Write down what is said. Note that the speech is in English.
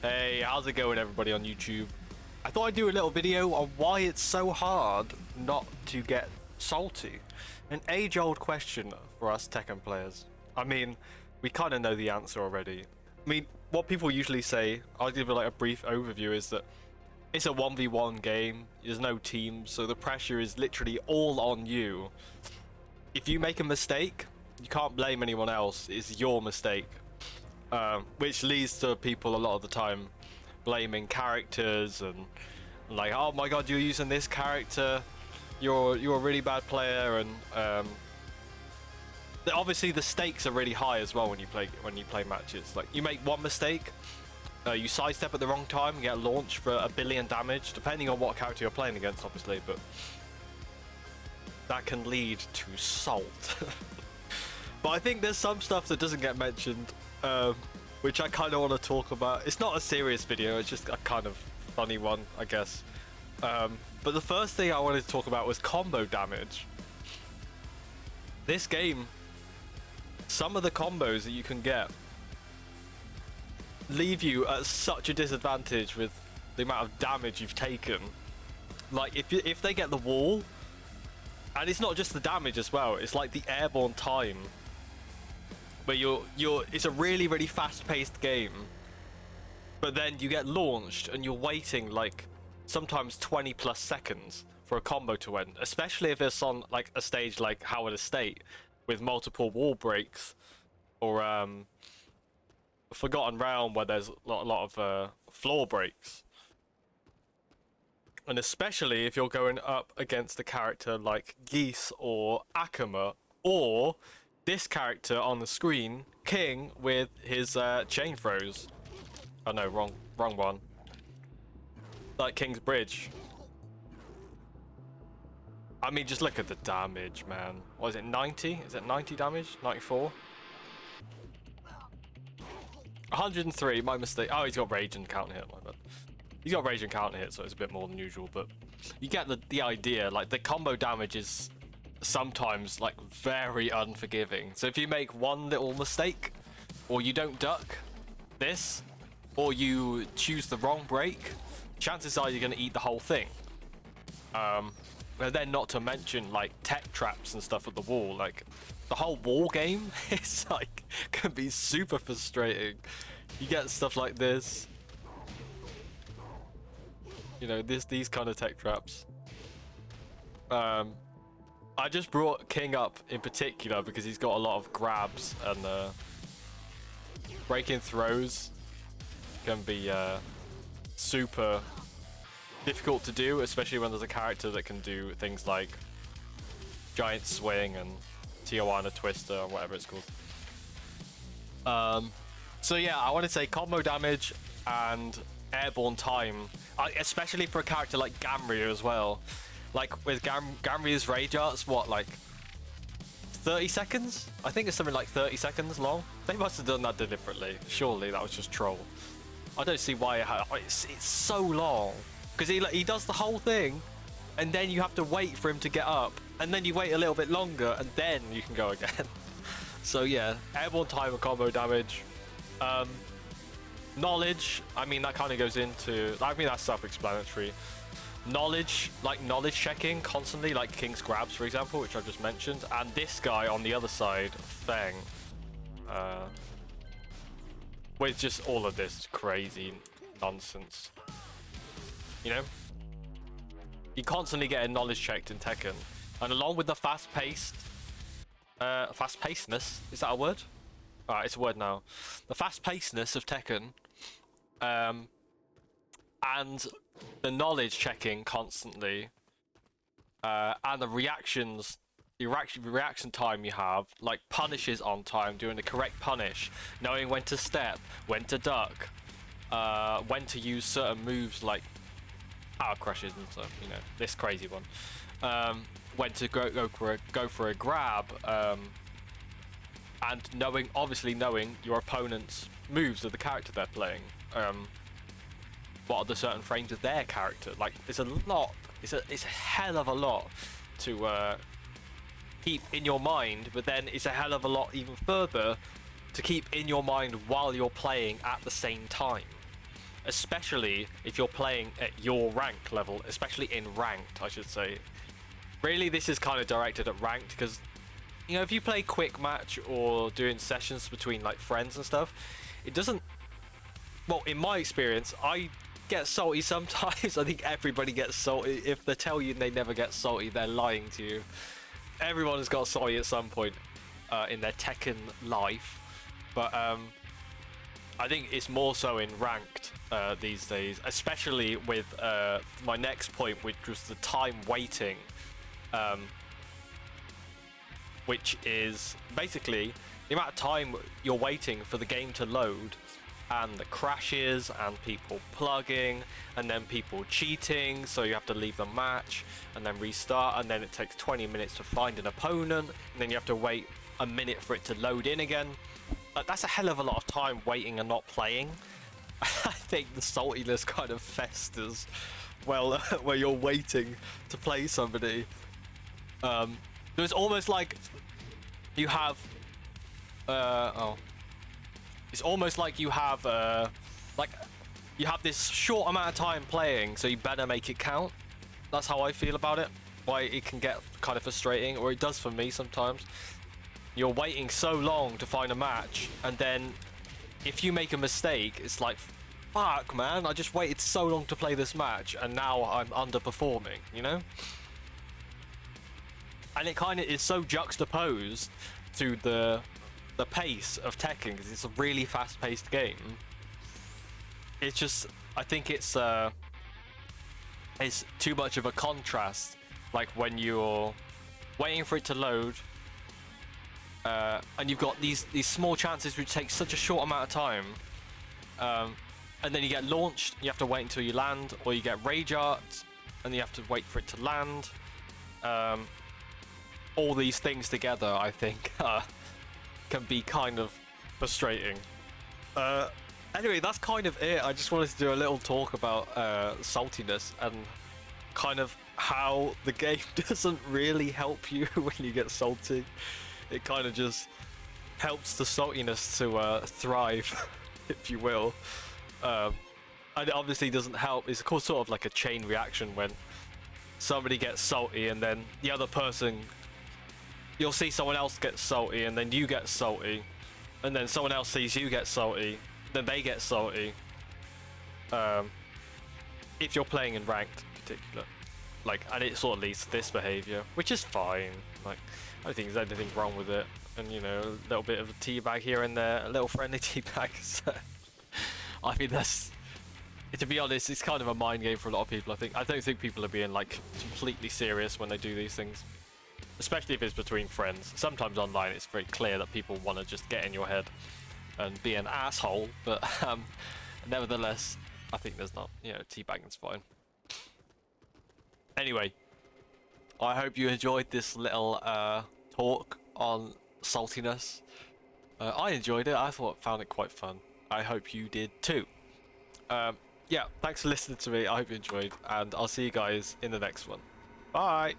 Hey, how's it going, everybody on YouTube? I thought I'd do a little video on why it's so hard not to get salty. An age-old question for us Tekken players. I mean, we kind of know the answer already. I mean, what people usually say, I'll give you like a brief overview, is that it's a 1v1 game, there's no team, so the pressure is literally all on you. If you make a mistake, you can't blame anyone else, it's your mistake. Which leads to people a lot of the time blaming characters and like, oh my god, you're using this character, you're a really bad player, and obviously the stakes are really high as well when you play matches. Like, you make one mistake, you sidestep at the wrong time, you get launched for 1 billion damage, depending on what character you're playing against, obviously, but that can lead to salt. But I think there's some stuff that doesn't get mentioned, which I kind of want to talk about. It's not a serious video, it's just a kind of funny one, I guess. But the first thing I wanted to talk about was combo damage. This game, some of the combos that you can get leave you at such a disadvantage with the amount of damage you've taken. Like, if they get the wall, and it's not just the damage as well, it's like the airborne time. Where it's a really fast-paced game, but then you get launched and you're waiting like sometimes 20 plus seconds for a combo to end, especially if it's on like a stage like Howard Estate with multiple wall breaks, or Forgotten Realm where there's a lot of floor breaks. And especially if you're going up against a character like Geese or Akuma, or this character on the screen, King, with his chain throws. Oh no, wrong one. Like King's Bridge. I mean, just look at the damage, man. What is it, 90? Is it 90 damage? 94? 103, my mistake. Oh, he's got rage and counter hit, my bad. He's got rage and counter hit, so it's a bit more than usual, but you get the idea. Like, the combo damage is sometimes like very unforgiving. So if you make one little mistake, or you don't duck this, or you choose the wrong break, chances are you're going to eat the whole thing. And then not to mention like tech traps and stuff at the wall. Like, the whole wall game is like can be super frustrating. You get stuff like this, you know, these kind of tech traps. I just brought King up in particular because he's got a lot of grabs, and breaking throws can be super difficult to do, especially when there's a character that can do things like Giant Swing and Tijuana Twister or whatever it's called. So yeah, I want to say combo damage and airborne time, especially for a character like Gamryu as well. Like, with Gamryu's rage arts, what, like 30 seconds? I think it's something like 30 seconds long. They must have done that deliberately. Surely that was just troll. I don't see why it's so long. Because he does the whole thing, and then you have to wait for him to get up, and then you wait a little bit longer, and then you can go again. So yeah, airborne time and combo damage. Knowledge, I mean, that kind of goes into, I mean, that's self-explanatory. Knowledge, like knowledge checking constantly, like King's grabs, for example, which I just mentioned, and this guy on the other side, Feng, with just all of this crazy nonsense. You know, you constantly get a knowledge checked in Tekken, and along with the fast-pacedness, is that a word? Alright, it's a word now. The fast-pacedness of Tekken, and the knowledge checking constantly, and the reaction time you have, like punishes on time, doing the correct punish, knowing when to step, when to duck, when to use certain moves like power crushes and stuff, you know, this crazy one, when to go for a grab, and obviously knowing your opponent's moves of the character they're playing, what are the certain frames of their character. Like, it's a lot, it's a hell of a lot to keep in your mind, but then it's a hell of a lot even further to keep in your mind while you're playing at the same time. especially if you're playing at your rank level, especially in ranked, I should say. Really, this is kind of directed at ranked because, you know, if you play quick match or doing sessions between like friends and stuff, it doesn't. Well, in my experience, I get salty sometimes. I think everybody gets salty. If they tell you they never get salty, they're lying to you. Everyone has got salty at some point in their Tekken life, but I think it's more so in ranked these days, especially with my next point, which was the time waiting, which is basically the amount of time you're waiting for the game to load, and the crashes and people plugging and then people cheating, so you have to leave the match and then restart, and then it takes 20 minutes to find an opponent, and then you have to wait a minute for it to load in again. That's a hell of a lot of time waiting and not playing. I think the saltiness kind of festers well where you're waiting to play somebody. It's almost like you have it's almost like you have this short amount of time playing, so you better make it count. That's how I feel about it. Why it can get kind of frustrating, or it does for me sometimes. You're waiting so long to find a match, and then if you make a mistake, it's like, fuck man, I just waited so long to play this match and now I'm underperforming, you know? And it kind of is so juxtaposed to the pace of Tekken, because it's a really fast-paced game. It's just, I think it's too much of a contrast, like when you're waiting for it to load, and you've got these small chances which take such a short amount of time, and then you get launched, you have to wait until you land, or you get rage art and you have to wait for it to land. All these things together, I think, can be kind of frustrating. Anyway, that's kind of it. I just wanted to do a little talk about saltiness and kind of how the game doesn't really help you when you get salty. It kind of just helps the saltiness to thrive, if you will. And it obviously doesn't help. It's of course sort of like a chain reaction when somebody gets salty and then the other person, you'll see someone else get salty and then you get salty, and then someone else sees you get salty, then they get salty. If you're playing in ranked in particular, like, and it sort of leads to this behavior, which is fine. Like, I don't think there's anything wrong with it, and you know, a little bit of a teabag here and there, a little friendly teabag. So, I mean, that's, to be honest, it's kind of a mind game for a lot of people. I don't think people are being like completely serious when they do these things, especially if it's between friends. Sometimes online it's very clear that people want to just get in your head and be an asshole, but nevertheless, I think there's not, you know, teabagging's fine. Anyway, I hope you enjoyed this little talk on saltiness. I enjoyed it. I found it quite fun. I hope you did too. Yeah, thanks for listening to me. I hope you enjoyed, and I'll see you guys in the next one. Bye!